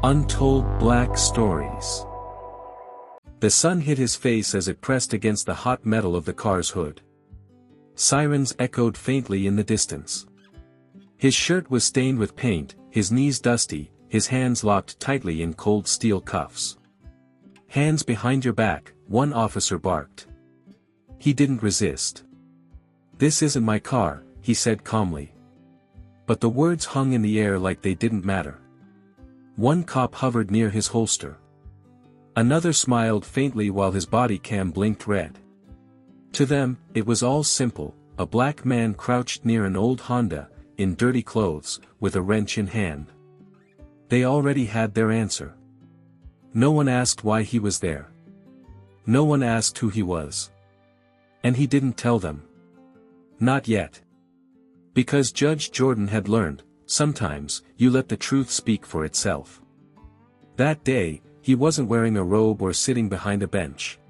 Untold Black Stories. The sun hit his face as it pressed against the hot metal of the car's hood. Sirens echoed faintly in the distance. His shirt was stained with paint, his knees dusty, his hands locked tightly in cold steel cuffs. "Hands behind your back," one officer barked. He didn't resist. "This isn't my car," he said calmly. But the words hung in the air like they didn't matter. One cop hovered near his holster. Another smiled faintly while his body cam blinked red. To them, it was all simple: a black man crouched near an old Honda, in dirty clothes, with a wrench in hand. They already had their answer. No one asked why he was there. No one asked who he was. And he didn't tell them. Not yet. Because Judge Jordan had learned, sometimes, you let the truth speak for itself. That day, he wasn't wearing a robe or sitting behind a bench.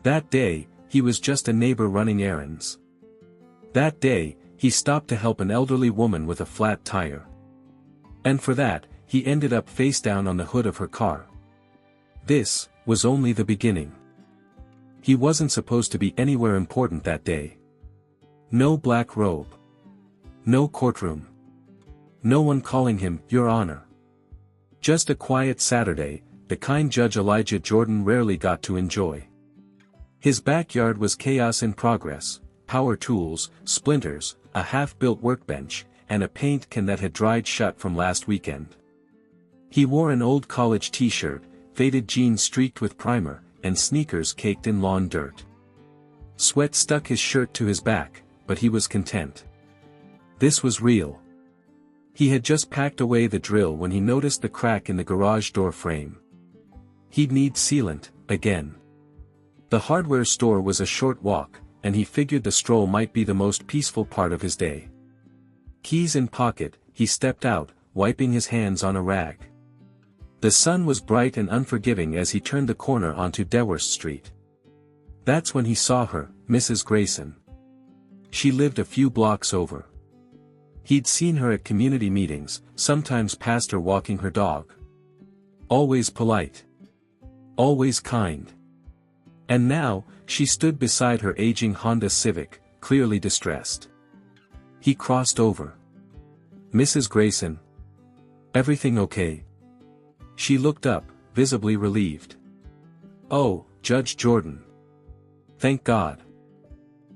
That day, he was just a neighbor running errands. That day, he stopped to help an elderly woman with a flat tire. And for that, he ended up face down on the hood of her car. This was only the beginning. He wasn't supposed to be anywhere important that day. No black robe. No courtroom. No one calling him, "Your Honor." Just a quiet Saturday, the kind Judge Elijah Jordan rarely got to enjoy. His backyard was chaos in progress: power tools, splinters, a half-built workbench, and a paint can that had dried shut from last weekend. He wore an old college t-shirt, faded jeans streaked with primer, and sneakers caked in lawn dirt. Sweat stuck his shirt to his back, but he was content. This was real. He had just packed away the drill when he noticed the crack in the garage door frame. He'd need sealant, again. The hardware store was a short walk, and he figured the stroll might be the most peaceful part of his day. Keys in pocket, he stepped out, wiping his hands on a rag. The sun was bright and unforgiving as he turned the corner onto Deworth Street. That's when he saw her, Mrs. Grayson. She lived a few blocks over. He'd seen her at community meetings, sometimes passed her walking her dog. Always polite. Always kind. And now, she stood beside her aging Honda Civic, clearly distressed. He crossed over. "Mrs. Grayson. Everything okay?" She looked up, visibly relieved. "Oh, Judge Jordan. Thank God.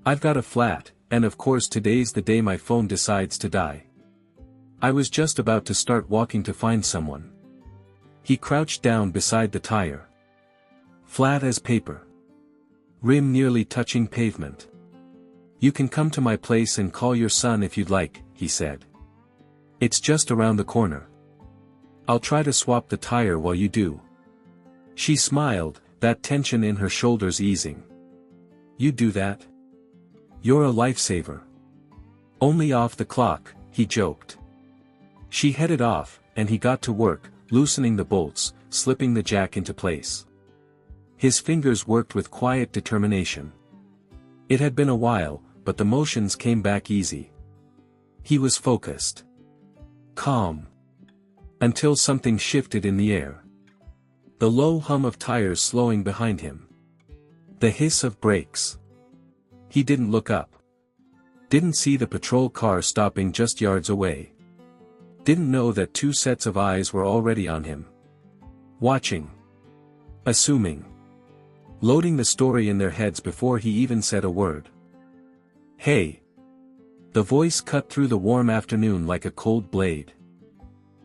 I've got a flat, and of course today's the day my phone decides to die. I was just about to start walking to find someone." He crouched down beside the tire. Flat as paper. Rim nearly touching pavement. "You can come to my place and call your son if you'd like," he said. "It's just around the corner. I'll try to swap the tire while you do." She smiled, that tension in her shoulders easing. "You do that? You're a lifesaver." "Only off the clock," he joked. She headed off, and he got to work, loosening the bolts, slipping the jack into place. His fingers worked with quiet determination. It had been a while, but the motions came back easy. He was focused. Calm. Until something shifted in the air. The low hum of tires slowing behind him. The hiss of brakes. He didn't look up. Didn't see the patrol car stopping just yards away. Didn't know that two sets of eyes were already on him. Watching. Assuming. Loading the story in their heads before he even said a word. "Hey." The voice cut through the warm afternoon like a cold blade.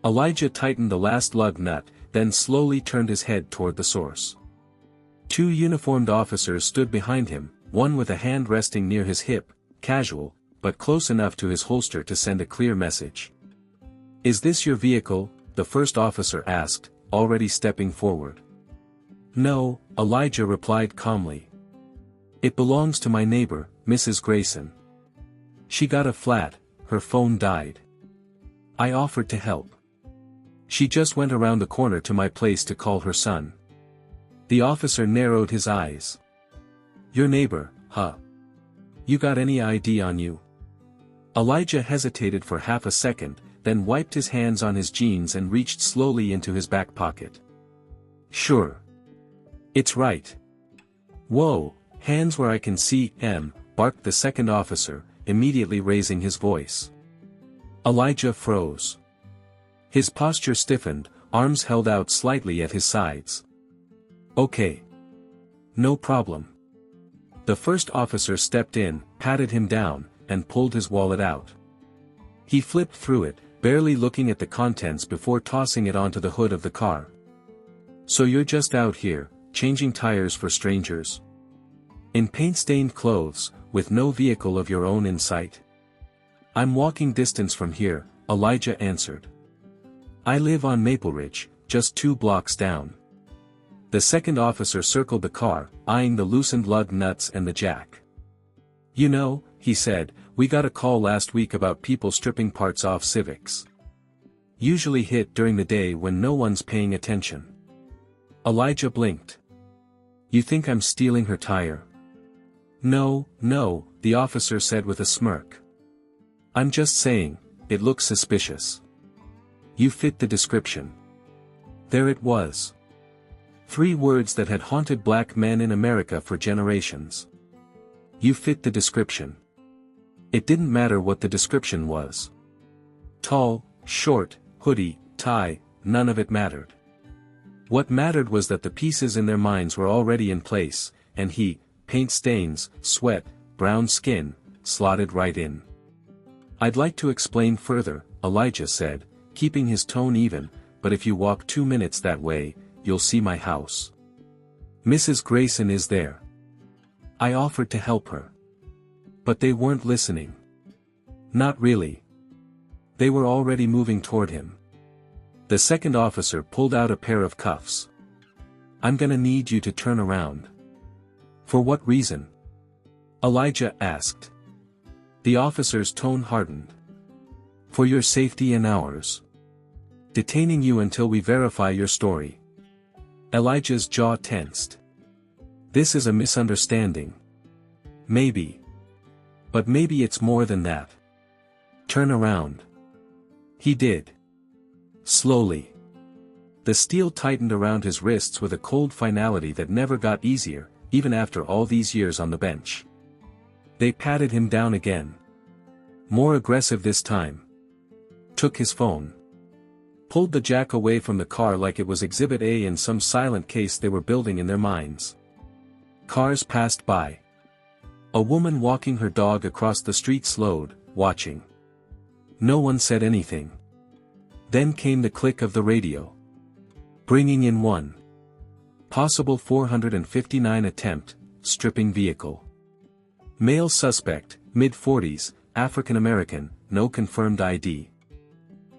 Elijah tightened the last lug nut, then slowly turned his head toward the source. Two uniformed officers stood behind him, one with a hand resting near his hip, casual, but close enough to his holster to send a clear message. "Is this your vehicle?" the first officer asked, already stepping forward. "No," Elijah replied calmly. "It belongs to my neighbor, Mrs. Grayson. She got a flat, her phone died. I offered to help. She just went around the corner to my place to call her son." The officer narrowed his eyes. "Your neighbor, huh? You got any ID on you?" Elijah hesitated for half a second, then wiped his hands on his jeans and reached slowly into his back pocket. Sure. It's right. Whoa, hands where I can see, barked the second officer, immediately raising his voice. Elijah froze. His posture stiffened, arms held out slightly at his sides. Okay. No problem. The first officer stepped in, patted him down, and pulled his wallet out. He flipped through it, barely looking at the contents before tossing it onto the hood of the car. So you're just out here, changing tires for strangers? In paint-stained clothes, with no vehicle of your own in sight? I'm walking distance from here, Elijah answered. I live on Maple Ridge, just 2 blocks down. The second officer circled the car, eyeing the loosened lug nuts and the jack. You know, he said, we got a call last week about people stripping parts off Civics. Usually hit during the day when no one's paying attention. Elijah blinked. You think I'm stealing her tire? No, the officer said with a smirk. I'm just saying, it looks suspicious. You fit the description. There it was. 3 words that had haunted black men in America for generations. You fit the description. It didn't matter what the description was. Tall, short, hoodie, tie, none of it mattered. What mattered was that the pieces in their minds were already in place, and he, paint stains, sweat, brown skin, slotted right in. I'd like to explain further, Elijah said, keeping his tone even, but if you walk 2 minutes that way, you'll see my house. Mrs. Grayson is there. I offered to help her. But they weren't listening. Not really. They were already moving toward him. The second officer pulled out a pair of cuffs. I'm gonna need you to turn around. For what reason? Elijah asked. The officer's tone hardened. For your safety and ours. Detaining you until we verify your story. Elijah's jaw tensed. This is a misunderstanding. Maybe. But maybe it's more than that. Turn around. He did. Slowly. The steel tightened around his wrists with a cold finality that never got easier, even after all these years on the bench. They patted him down again. More aggressive this time. Took his phone. Pulled the jack away from the car like it was Exhibit A in some silent case they were building in their minds. Cars passed by. A woman walking her dog across the street slowed, watching. No one said anything. Then came the click of the radio. Bringing in one. Possible 459 attempt, stripping vehicle. Male suspect, mid-40s, African American, no confirmed ID.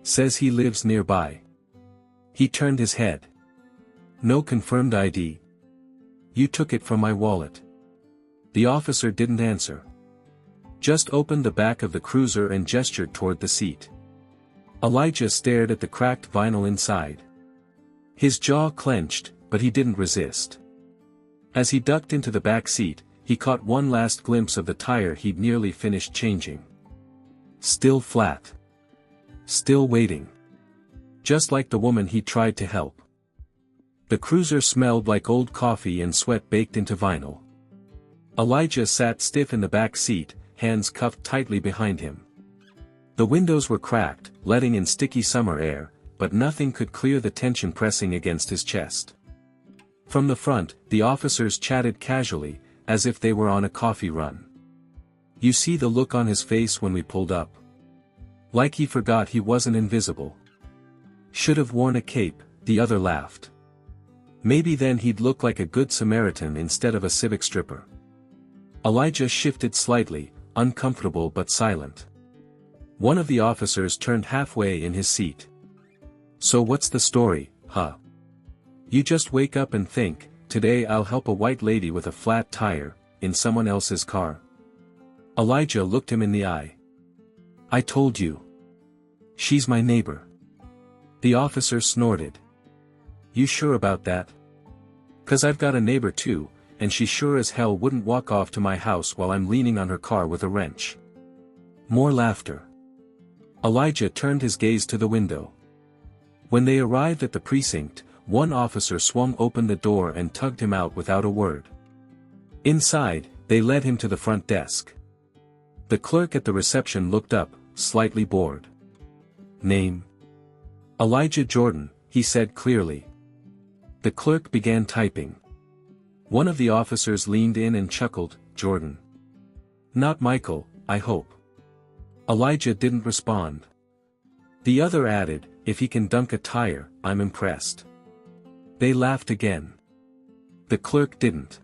Says he lives nearby. He turned his head. No confirmed ID. You took it from my wallet. The officer didn't answer. Just opened the back of the cruiser and gestured toward the seat. Elijah stared at the cracked vinyl inside. His jaw clenched, but he didn't resist. As he ducked into the back seat, he caught one last glimpse of the tire he'd nearly finished changing. Still flat. Still waiting. Just like the woman he tried to help. The cruiser smelled like old coffee and sweat baked into vinyl. Elijah sat stiff in the back seat, hands cuffed tightly behind him. The windows were cracked, letting in sticky summer air, but nothing could clear the tension pressing against his chest. From the front, the officers chatted casually, as if they were on a coffee run. You see the look on his face when we pulled up? Like he forgot he wasn't invisible. Should have worn a cape, the other laughed. Maybe then he'd look like a good Samaritan instead of a civic stripper. Elijah shifted slightly, uncomfortable but silent. One of the officers turned halfway in his seat. So what's the story, huh? You just wake up and think, today I'll help a white lady with a flat tire, in someone else's car. Elijah looked him in the eye. I told you. She's my neighbor. The officer snorted. You sure about that? 'Cause I've got a neighbor too, and she sure as hell wouldn't walk off to my house while I'm leaning on her car with a wrench. More laughter. Elijah turned his gaze to the window. When they arrived at the precinct, one officer swung open the door and tugged him out without a word. Inside, they led him to the front desk. The clerk at the reception looked up, slightly bored. "Name?" "Elijah Jordan," he said clearly. The clerk began typing. One of the officers leaned in and chuckled, "Jordan. Not Michael, I hope." Elijah didn't respond. The other added, "If he can dunk a tire, I'm impressed." They laughed again. The clerk didn't.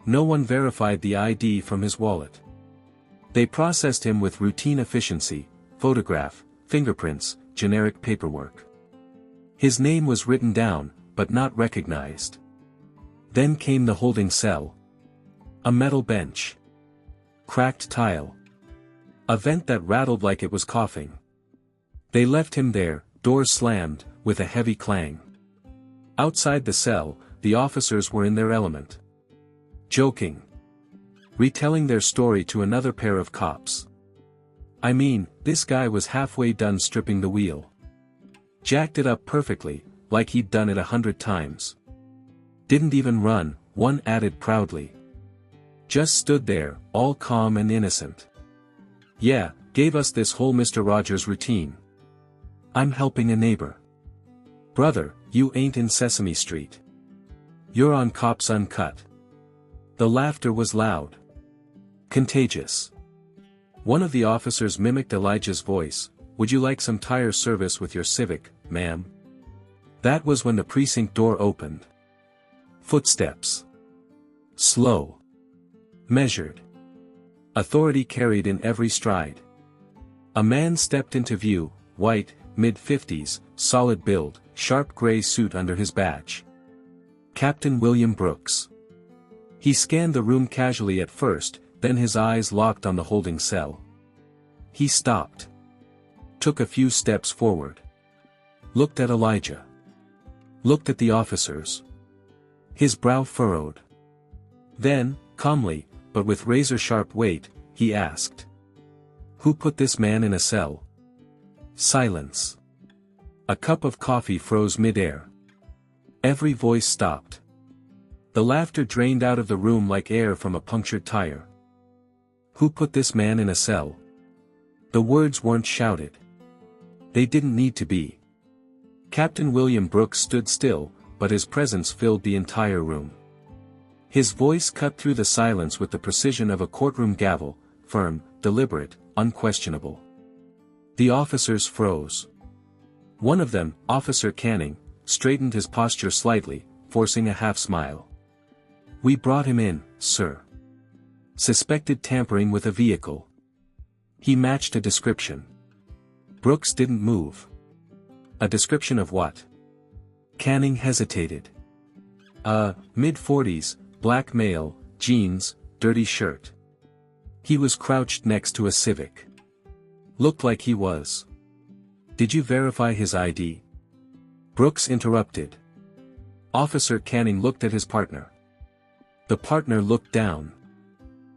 No one verified the ID from his wallet. They processed him with routine efficiency, photograph, fingerprints, generic paperwork. His name was written down, but not recognized. Then came the holding cell. A metal bench. Cracked tile. A vent that rattled like it was coughing. They left him there, doors slammed, with a heavy clang. Outside the cell, the officers were in their element. Joking. Retelling their story to another pair of cops. "I mean, this guy was halfway done stripping the wheel. Jacked it up perfectly, like he'd done it 100 times. Didn't even run," one added proudly. "Just stood there, all calm and innocent. Yeah, gave us this whole Mr. Rogers routine. I'm helping a neighbor. Brother, you ain't in Sesame Street. You're on Cops Uncut." The laughter was loud. Contagious. One of the officers mimicked Elijah's voice, "Would you like some tire service with your Civic, ma'am?" That was when the precinct door opened. Footsteps. Slow. Measured. Authority carried in every stride. A man stepped into view, white, mid-50s, solid build, sharp gray suit under his badge. Captain William Brooks. He scanned the room casually at first, then his eyes locked on the holding cell. He stopped. Took a few steps forward. Looked at Elijah. Looked at the officers. His brow furrowed. Then, calmly, but with razor-sharp weight, he asked. "Who put this man in a cell?" Silence. A cup of coffee froze mid-air. Every voice stopped. The laughter drained out of the room like air from a punctured tire. "Who put this man in a cell?" The words weren't shouted. They didn't need to be. Captain William Brooks stood still, but his presence filled the entire room. His voice cut through the silence with the precision of a courtroom gavel, firm, deliberate, unquestionable. The officers froze. One of them, Officer Canning, straightened his posture slightly, forcing a half-smile. "We brought him in, sir. Suspected tampering with a vehicle." He matched a description. Brooks didn't move. "A description of what?" Canning hesitated. Mid-40s, black male, jeans, dirty shirt. He was crouched next to a Civic. Looked like he was. "Did you verify his ID?" Brooks interrupted. Officer Canning looked at his partner. The partner looked down.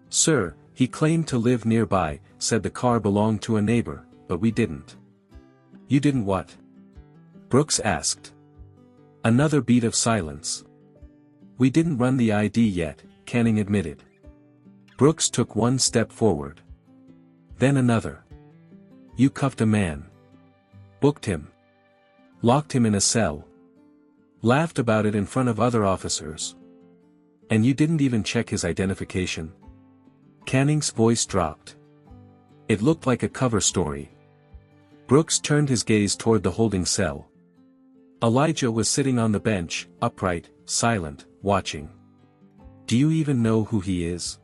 "Sir, he claimed to live nearby, said the car belonged to a neighbor, but we didn't." "You didn't what?" Brooks asked. Another beat of silence. "We didn't run the ID yet," Canning admitted. Brooks took one step forward. Then another. "You cuffed a man. Booked him. Locked him in a cell. Laughed about it in front of other officers. And you didn't even check his identification?" Canning's voice dropped. It looked like a cover story. Brooks turned his gaze toward the holding cell. Elijah was sitting on the bench, upright, silent, watching. "Do you even know who he is?"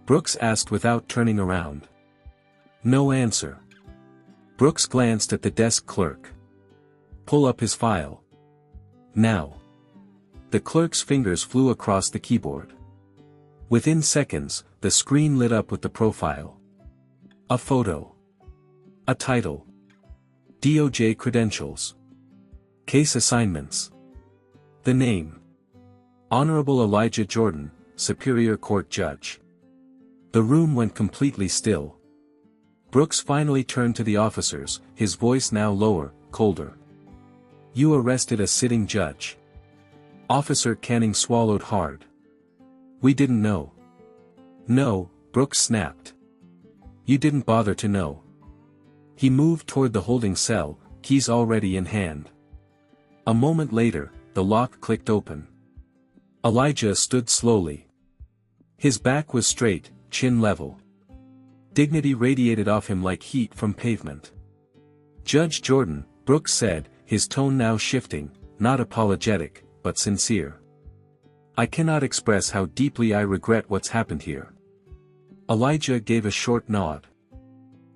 Brooks asked without turning around. No answer. Brooks glanced at the desk clerk. "Pull up his file. Now." The clerk's fingers flew across the keyboard. Within seconds, the screen lit up with the profile. A photo. A title. DOJ credentials. Case assignments. The name. Honorable Elijah Jordan, Superior Court Judge. The room went completely still. Brooks finally turned to the officers, his voice now lower, colder. "You arrested a sitting judge." Officer Canning swallowed hard. "We didn't know." "No," Brooks snapped. "You didn't bother to know." He moved toward the holding cell, keys already in hand. A moment later, the lock clicked open. Elijah stood slowly. His back was straight, chin level. Dignity radiated off him like heat from pavement. "Judge Jordan," Brooks said, his tone now shifting, not apologetic, but sincere. "I cannot express how deeply I regret what's happened here." Elijah gave a short nod.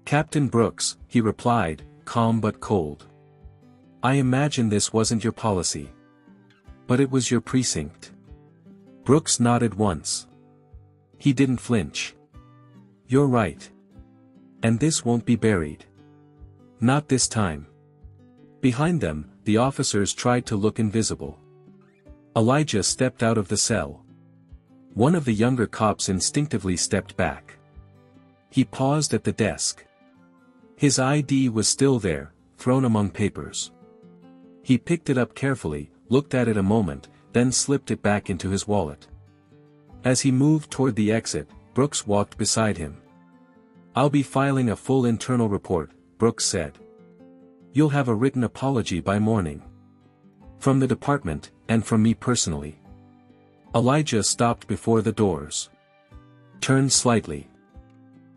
"Captain Brooks," he replied, calm but cold. "I imagine this wasn't your policy. But it was your precinct." Brooks nodded once. He didn't flinch. "You're right. And this won't be buried. Not this time." Behind them, the officers tried to look invisible. Elijah stepped out of the cell. One of the younger cops instinctively stepped back. He paused at the desk. His ID was still there, thrown among papers. He picked it up carefully, looked at it a moment, then slipped it back into his wallet. As he moved toward the exit, Brooks walked beside him. "I'll be filing a full internal report," Brooks said. "You'll have a written apology by morning. From the department, and from me personally." Elijah stopped before the doors. Turned slightly.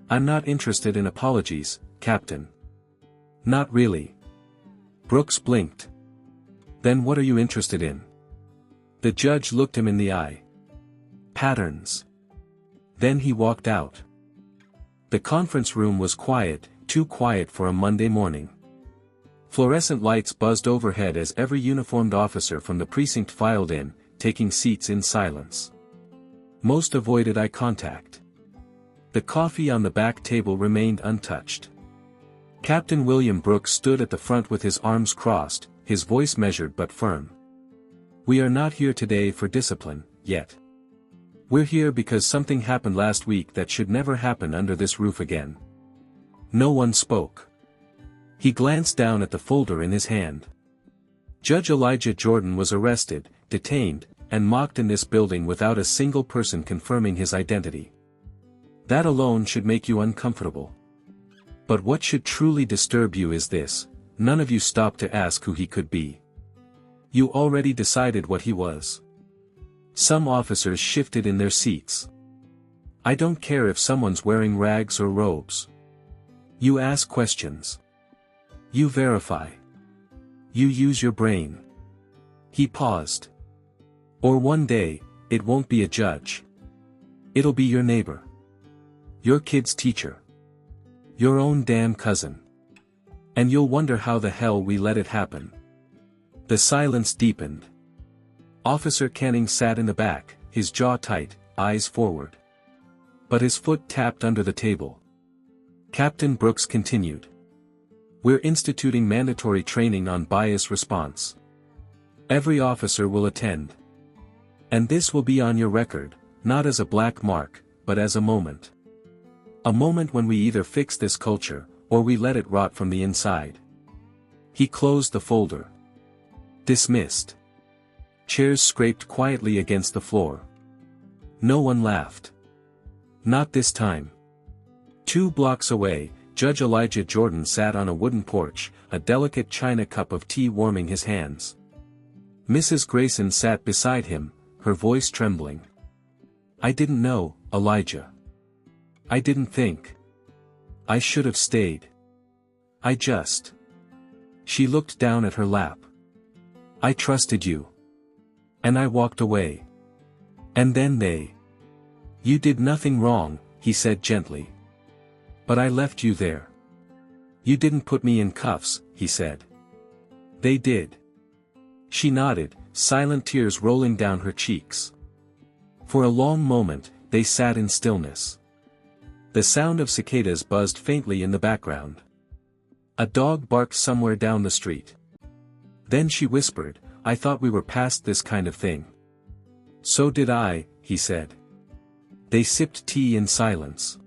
"I'm not interested in apologies, Captain." "Not really." Brooks blinked. "Then what are you interested in?" The judge looked him in the eye. "Patterns." Then he walked out. The conference room was quiet, too quiet for a Monday morning. Fluorescent lights buzzed overhead as every uniformed officer from the precinct filed in, taking seats in silence. Most avoided eye contact. The coffee on the back table remained untouched. Captain William Brooks stood at the front with his arms crossed, his voice measured but firm. "We are not here today for discipline, yet. We're here because something happened last week that should never happen under this roof again." No one spoke. He glanced down at the folder in his hand. Judge Elijah Jordan was arrested, detained, and mocked in this building without a single person confirming his identity. That alone should make you uncomfortable. But what should truly disturb you is this: none of you stopped to ask who he could be. You already decided what he was. Some officers shifted in their seats. I don't care if someone's wearing rags or robes. You ask questions. You verify. You use your brain. He paused. Or one day, it won't be a judge. It'll be your neighbor. Your kid's teacher. Your own damn cousin. And you'll wonder how the hell we let it happen. The silence deepened. Officer Canning sat in the back, his jaw tight, eyes forward. But his foot tapped under the table. Captain Brooks continued. "We're instituting mandatory training on bias response. Every officer will attend. And this will be on your record, not as a black mark, but as a moment. A moment when we either fix this culture, or we let it rot from the inside." He closed the folder. Dismissed. Chairs scraped quietly against the floor. No one laughed. Not this time. 2 blocks away, Judge Elijah Jordan sat on a wooden porch, a delicate china cup of tea warming his hands. Mrs. Grayson sat beside him, her voice trembling. "I didn't know, Elijah. I didn't think. I should have stayed. I just..." She looked down at her lap. "I trusted you. And I walked away. And then they..." "You did nothing wrong," he said gently. "But I left you there." "You didn't put me in cuffs," he said. "They did." She nodded, silent tears rolling down her cheeks. For a long moment, they sat in stillness. The sound of cicadas buzzed faintly in the background. A dog barked somewhere down the street. Then she whispered, "I thought we were past this kind of thing." "So did I," he said. They sipped tea in silence.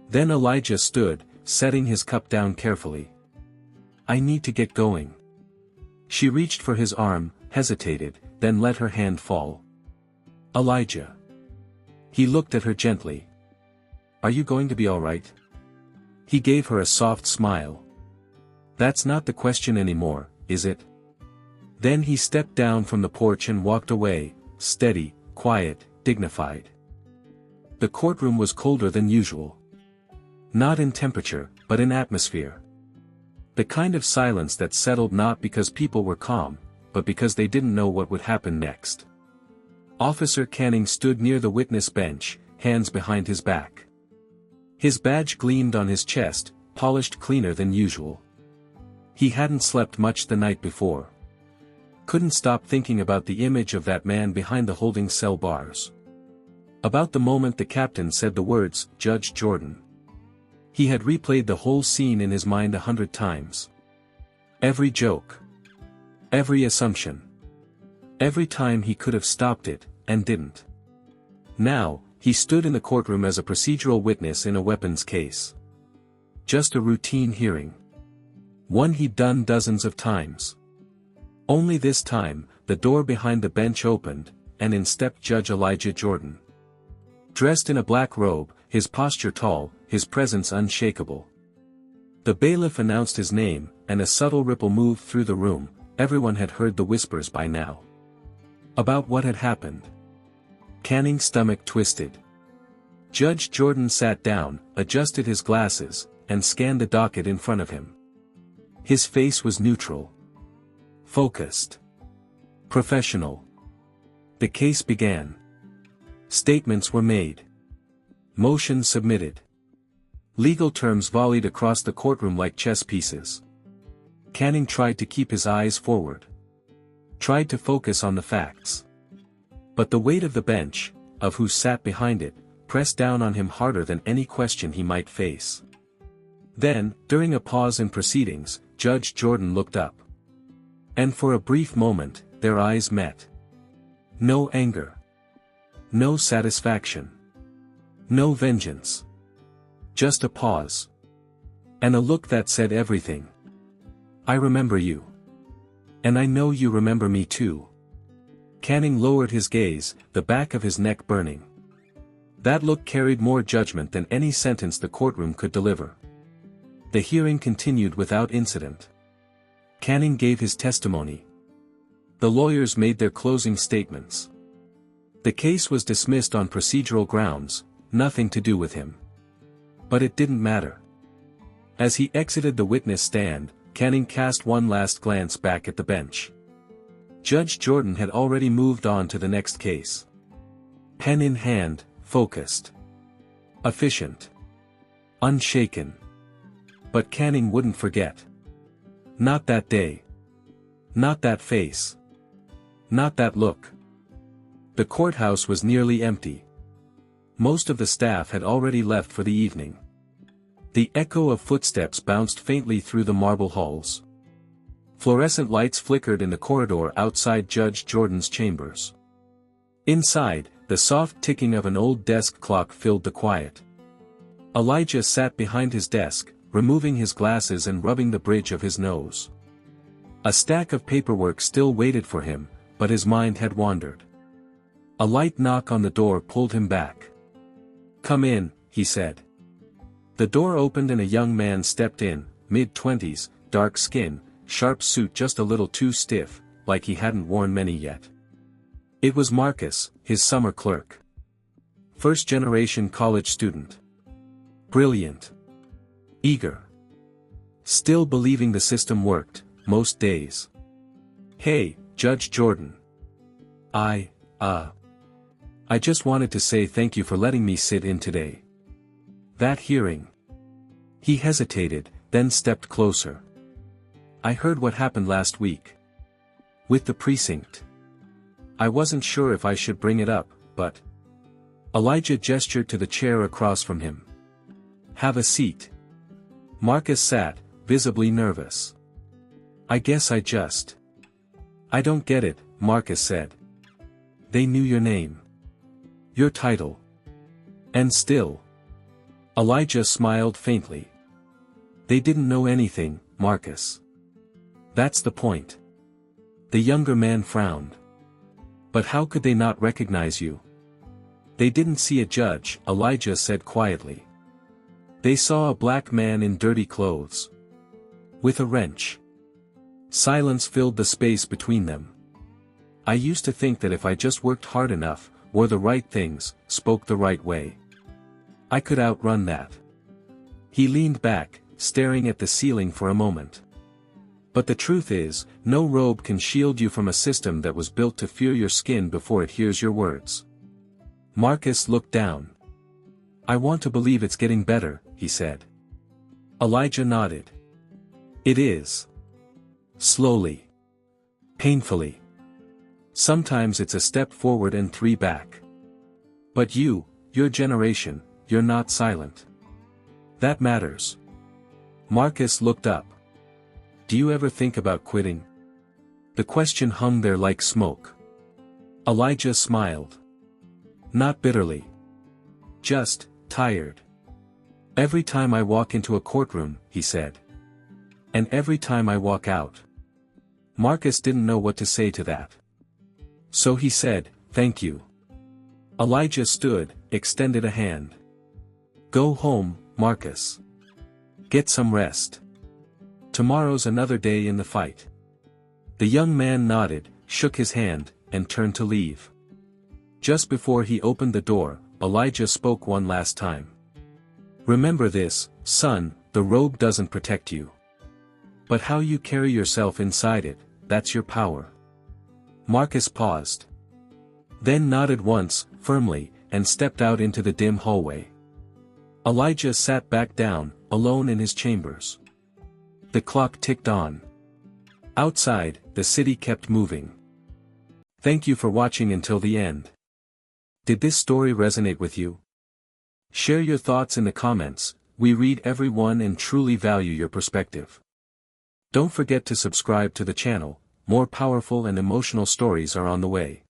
Then Elijah stood, setting his cup down carefully. "I need to get going." She reached for his arm, hesitated, then let her hand fall. "Elijah." He looked at her gently. "Are you going to be all right?" He gave her a soft smile. "That's not the question anymore, is it?" Then he stepped down from the porch and walked away, steady, quiet, dignified. The courtroom was colder than usual. Not in temperature, but in atmosphere. The kind of silence that settled not because people were calm, but because they didn't know what would happen next. Officer Canning stood near the witness bench, hands behind his back. His badge gleamed on his chest, polished cleaner than usual. He hadn't slept much the night before. Couldn't stop thinking about the image of that man behind the holding cell bars. About the moment the captain said the words, "Judge Jordan." He had replayed the whole scene in his mind 100 times. Every joke. Every assumption. Every time he could have stopped it, and didn't. Now, he stood in the courtroom as a procedural witness in a weapons case. Just a routine hearing. One he'd done dozens of times. Only this time, the door behind the bench opened, and in stepped Judge Elijah Jordan. Dressed in a black robe, his posture tall, his presence unshakable. The bailiff announced his name, and a subtle ripple moved through the room. Everyone had heard the whispers by now. About what had happened. Canning's stomach twisted. Judge Jordan sat down, adjusted his glasses, and scanned the docket in front of him. His face was neutral. Focused. Professional. The case began. Statements were made. Motions submitted. Legal terms volleyed across the courtroom like chess pieces. Canning tried to keep his eyes forward. Tried to focus on the facts. But the weight of the bench, of who sat behind it, pressed down on him harder than any question he might face. Then, during a pause in proceedings, Judge Jordan looked up. And for a brief moment, their eyes met. No anger. No satisfaction. No vengeance. Just a pause. And a look that said everything. "I remember you. And I know you remember me too." Canning lowered his gaze, the back of his neck burning. That look carried more judgment than any sentence the courtroom could deliver. The hearing continued without incident. Canning gave his testimony. The lawyers made their closing statements. The case was dismissed on procedural grounds, nothing to do with him. But it didn't matter. As he exited the witness stand, Canning cast one last glance back at the bench. Judge Jordan had already moved on to the next case. Pen in hand, focused. Efficient. Unshaken. But Canning wouldn't forget. Not that day. Not that face. Not that look. The courthouse was nearly empty. Most of the staff had already left for the evening. The echo of footsteps bounced faintly through the marble halls. Fluorescent lights flickered in the corridor outside Judge Jordan's chambers. Inside, the soft ticking of an old desk clock filled the quiet. Elijah sat behind his desk, removing his glasses and rubbing the bridge of his nose. A stack of paperwork still waited for him, but his mind had wandered. A light knock on the door pulled him back. "Come in," he said. The door opened and a young man stepped in, mid-20s, dark skin, sharp suit just a little too stiff, like he hadn't worn many yet. It was Marcus, his summer clerk. First-generation college student. Brilliant. Eager. Still believing the system worked, most days. "Hey, Judge Jordan. I just wanted to say thank you for letting me sit in today. That hearing." He hesitated, then stepped closer. "I heard what happened last week. With the precinct. I wasn't sure if I should bring it up, but..." Elijah gestured to the chair across from him. "Have a seat." Marcus sat, visibly nervous. "I guess I don't get it," Marcus said. "They knew your name. Your title. And still." Elijah smiled faintly. They didn't know anything, Marcus. That's the point. The younger man frowned. But how could they not recognize you? They didn't see a judge, Elijah said quietly. They saw a black man in dirty clothes. With a wrench. Silence filled the space between them. I used to think that if I just worked hard enough, wore the right things, spoke the right way, I could outrun that. He leaned back, staring at the ceiling for a moment. But the truth is, no robe can shield you from a system that was built to fear your skin before it hears your words. Marcus looked down. I want to believe it's getting better, he said. Elijah nodded. It is. Slowly. Painfully. Sometimes it's a step forward and 3 back. But you, your generation, you're not silent. That matters. Marcus looked up. Do you ever think about quitting? The question hung there like smoke. Elijah smiled. Not bitterly. Just, tired. Every time I walk into a courtroom, he said. And every time I walk out. Marcus didn't know what to say to that. So he said, thank you. Elijah stood, extended a hand. Go home, Marcus. Get some rest. Tomorrow's another day in the fight. The young man nodded, shook his hand, and turned to leave. Just before he opened the door, Elijah spoke one last time. Remember this, son, the robe doesn't protect you. But how you carry yourself inside it, that's your power. Marcus paused. Then nodded once, firmly, and stepped out into the dim hallway. Elijah sat back down, alone in his chambers. The clock ticked on. Outside, the city kept moving. Thank you for watching until the end. Did this story resonate with you? Share your thoughts in the comments, we read every one and truly value your perspective. Don't forget to subscribe to the channel, more powerful and emotional stories are on the way.